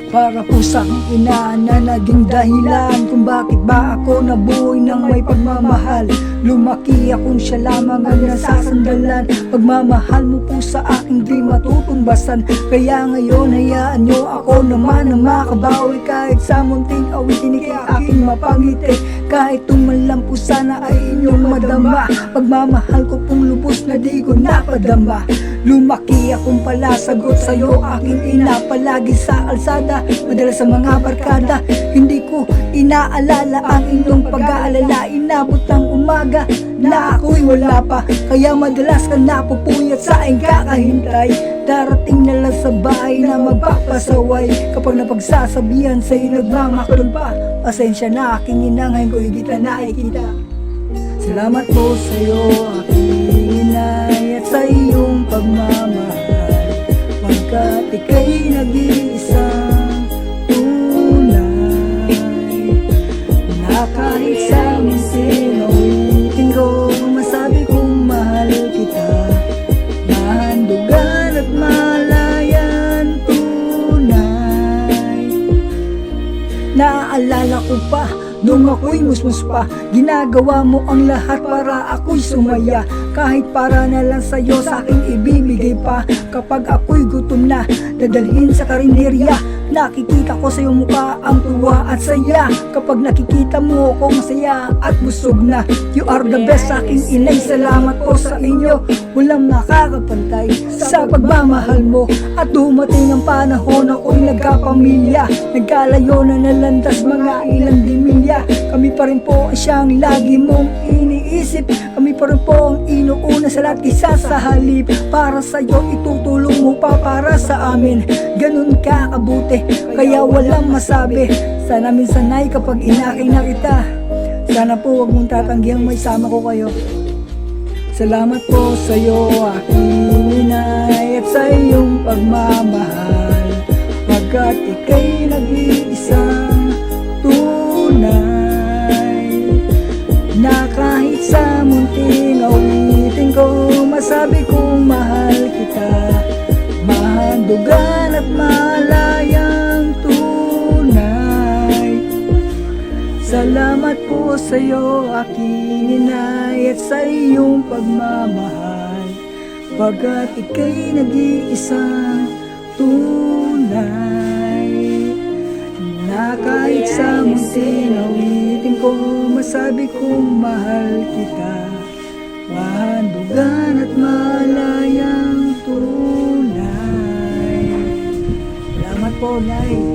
Para po sa aking ina na naging dahilan kung bakit ba ako nabuhay ng may pagmamahal. Lumaki akong siya lamang ang nasasandalan. Pagmamahal mo po sa aking di matutumbasan. Kaya ngayon hayaan nyo ako naman na makabawi. Kahit sa munting awitin ikay aking mapangiti. Kahit tumalang po sana ay inyong madama. Pagmamahal ko pong lubos na di ko napadama. Lumaki akong palasagot sa'yo aking ina. Palagi sa kalsada, madalas sa mga barkada. Hindi ko inaalala ang inyong pag-aalala. Inabot ng umaga na ako'y wala pa. Kaya madalas ka napupuyat sa aking kakahintay. Darating na lang sa bahay na magpapasaway. Kapag napagsasabihan sa'yo nagmamakdol pa. Pasensya na aking ina, ngayon ko higit na nakikita. Salamat po sa'yo aking inay at sa iyong pagmamahal. Pagkat ika'y nag-iisang tunay. Na kahit sa minsan ulitin ko, masabi kong mahal kita. Mahandugan at malayan tunay. Naaalala ko pa nung ako'y musmus pa, ginagawa mo ang lahat para ako'y sumaya. Kahit para na lang sa'yo sa'king ibibigay pa. Kapag ako'y gutom na, dadalhin sa karinderya. Nakikita ko sa iyong mukha ang tuwa at saya. Kapag nakikita mo ako masaya at busog na. You are the best sa aking inay. Salamat po sa inyo. Walang nakakapantay sa pagmamahal mo. At dumating ang panahon ako'y nagkapamilya. Nagkalayo na nalandas mga ilang dimilya. Kami pa rin po ang siyang lagi mong iniisip. Kami pa rin po ang inuuna sa lahat kaysa sa halip. Para sa'yo itutulong mo pa para sa amin. Ganun ka kabuti, kaya walang masabi. Sana minsanay kapag inakay na kita. Sana po huwag mong tatanggihang may sama ko kayo. Salamat po sa'yo aking inay at sa iyong pagmamahal. Pagkat ika'y nag-iisang tunay. Na kahit sa munting awitin ko, masabi kong mahal kita. Mahandugan at malayang tunay. Salamat po sa'yo aking inay at sa iyong pagmamahal. Pagkat ika'y nag-iisang tunay. Na kahit sa munting awitin ko, masabi kong mahal kita. Mahandugan at malayang tunay. Salamat po, Nay.